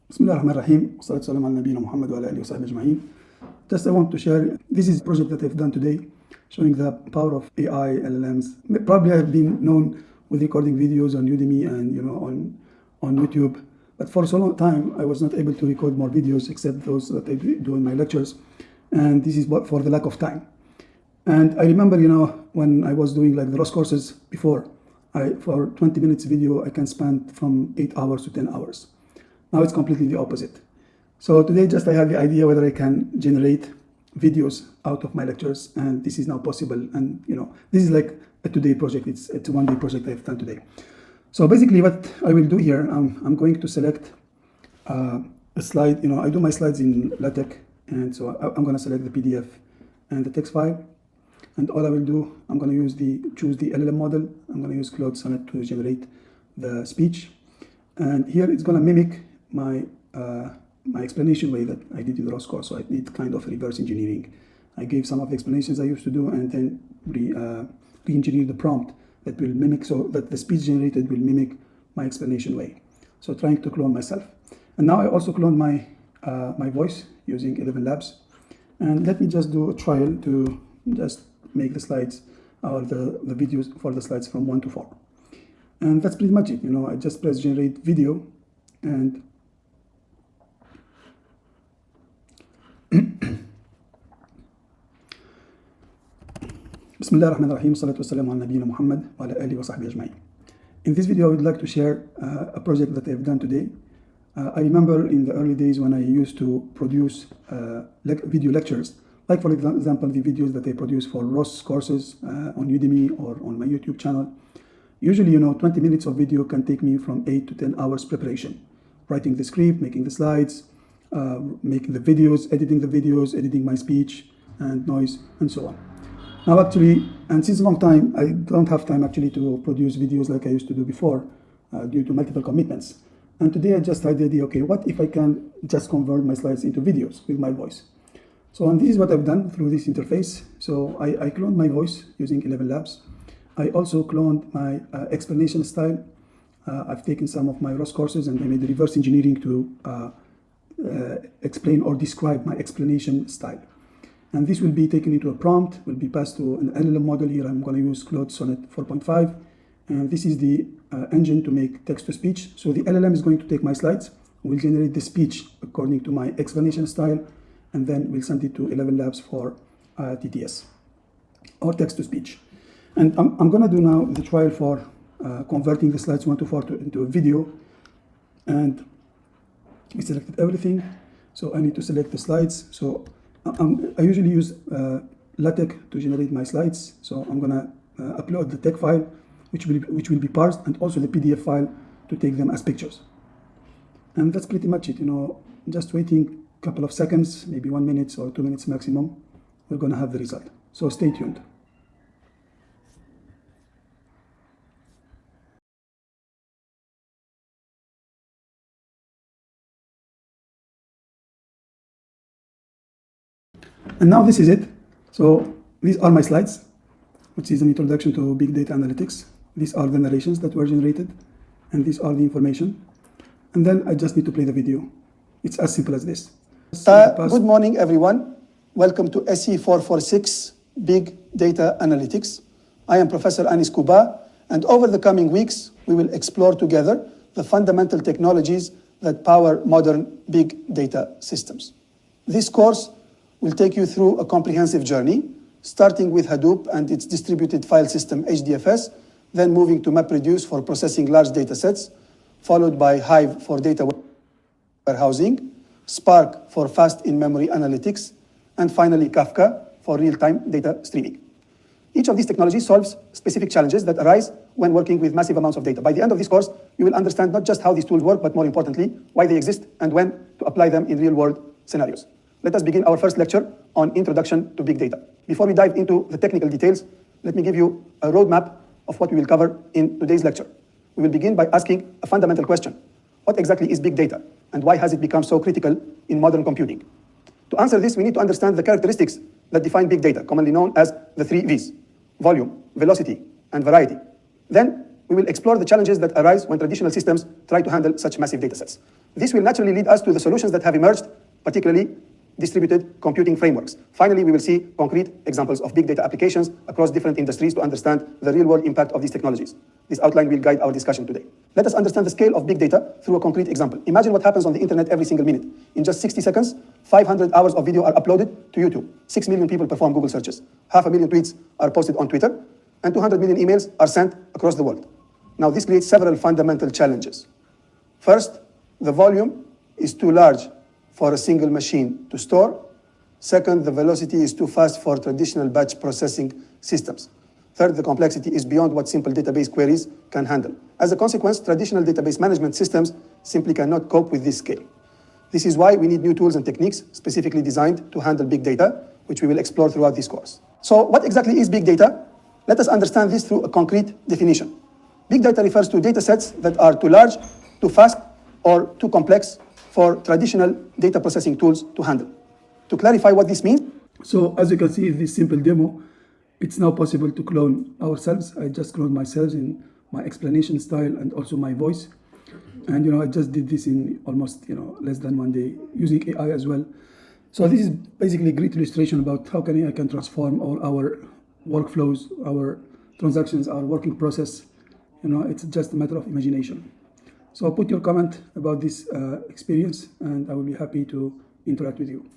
𝗙𝗏 الرحمن الرحيم والصلاة والسلام على نبينا محمد وعلى آله وصحبه أجمعين. Just I want to share, this is a project that I've done today showing the power of AI, LLMs. Probably I've been known with recording videos on Udemy and on YouTube, but for so long time I was not able to record more videos except those that I do in my lectures, and this is for the lack of time. And I remember when I was doing like the ROS courses before, for 20 minutes video I can spend from 8 hours to 10 hours. Now it's completely the opposite. So today just I had the idea whether I can generate videos out of my lectures, and this is now possible. And this is like a today project. It's a one-day project I've done today. So basically what I will do here, I'm going to select a slide. I do my slides in LaTeX, and so I'm going to select the PDF and the text file. And all I will do, I'm going to choose the LLM model. I'm going to use 𝗀𝗏𝗃 to generate the speech. And here it's going to mimic my explanation way that I did in the ROS course. So I did kind of reverse engineering. I gave some of the explanations I used to do, and then re-engineer the prompt that will mimic, so that the speech generated will mimic my explanation way. So trying to clone myself. And now I also clone my voice using 𝗙𝗏𝗏𝗏𝗏. And let me just do a trial to just make the slides or the videos for the slides from 1 to 4. And that's pretty much it. I just press generate video, and 𝗙𝗏 الرحمن الرحيم والصلاة والسلام على نبينا محمد وعلى آله وصحبه أجمعين. In this video I would like to share a project that I've done today. I remember in the early days when I used to produce video lectures, like for example the videos that I produce for ROS courses on Udemy or on my YouTube channel. Usually 20 minutes of video can take me from 8 to 10 hours preparation. Writing the script, making the slides, making the videos, editing my speech and noise and so on. Now actually, and since a long time, I don't have time actually to produce videos like I used to do before due to multiple commitments. And today I just had the idea, okay, what if I can just convert my slides into videos with my voice? So and this is what I've done through this interface. So I cloned my voice using 𝗙𝗏𝗏𝗏𝗏. I also cloned my explanation style. I've taken some of my ROS courses and I made the reverse engineering to explain or describe my explanation style. And this will be taken into a prompt, will be passed to an LLM model. Here I'm going to use 𝗀𝗏 4.5, and this is the engine to make text-to-speech. So the LLM is going to take my slides, will generate the speech according to my explanation style, and then we'll send it to 𝗙𝗏𝗏𝗏𝗏 for TTS, or text-to-speech. And I'm going to do now the trial for converting the slides 1 to 4 into a video. And we selected everything, so I need to select the slides. So I usually use LaTeX to generate my slides. So I'm going to upload the text file, which will be parsed, and also the PDF file to take them as pictures. And that's pretty much it. Just waiting a couple of seconds, maybe 1 minute or 2 minutes maximum, we're going to have the result. So stay tuned. And now this is it. So these are my slides, which is an introduction to big data analytics. These are the narrations that were generated, and these are the information. And then I just need to play the video. It's as simple as this. Good morning, everyone. Welcome to 𝗙𝗏𝗃 446 Big Data Analytics. I am Professor 𝗙𝗏ص_𝗏𝗍𝗂, and over the coming weeks, we will explore together the fundamental technologies that power modern big data systems. This course will take you through a comprehensive journey, starting with Hadoop and its distributed file system HDFS, then moving to MapReduce for processing large data sets, followed by Hive for data warehousing, Spark for fast in-memory analytics, and finally Kafka for real-time data streaming. Each of these technologies solves specific challenges that arise when working with massive amounts of data. By the end of this course, you will understand not just how these tools work, but more importantly, why they exist and when to apply them in real-world scenarios. Let us begin our first lecture on Introduction to Big Data. Before we dive into the technical details, let me give you a roadmap of what we will cover in today's lecture. We will begin by asking a fundamental question. What exactly is big data, and why has it become so critical in modern computing? To answer this, we need to understand the characteristics that define big data, commonly known as the 3 V's: volume, velocity, and variety. Then we will explore the challenges that arise when traditional systems try to handle such massive data sets. This will naturally lead us to the solutions that have emerged, particularly distributed computing frameworks. Finally, we will see concrete examples of big data applications across different industries to understand the real-world impact of these technologies. This outline will guide our discussion today. Let us understand the scale of big data through a concrete example. Imagine what happens on the internet every single minute. In just 60 seconds, 500 hours of video are uploaded to YouTube. 6 million people perform Google searches. 500,000 tweets are posted on Twitter, and 200 million emails are sent across the world. Now, this creates several fundamental challenges. First, the volume is too large for a single machine to store. Second, the velocity is too fast for traditional batch processing systems. Third, the complexity is beyond what simple database queries can handle. As a consequence, traditional database management systems simply cannot cope with this scale. This is why we need new tools and techniques specifically designed to handle big data, which we will explore throughout this course. So what exactly is big data? Let us understand this through a concrete definition. Big data refers to data sets that are too large, too fast, or too complex for traditional data processing tools to handle. To clarify what this means. So as you can see in this simple demo, it's now possible to clone ourselves. I just cloned myself in my explanation style and also my voice. And I just did this in almost less than 1 day using AI as well. So this is basically a great illustration about how AI can transform all our workflows, our transactions, our working process. It's just a matter of imagination. So put your comment about this experience, and I will be happy to interact with you.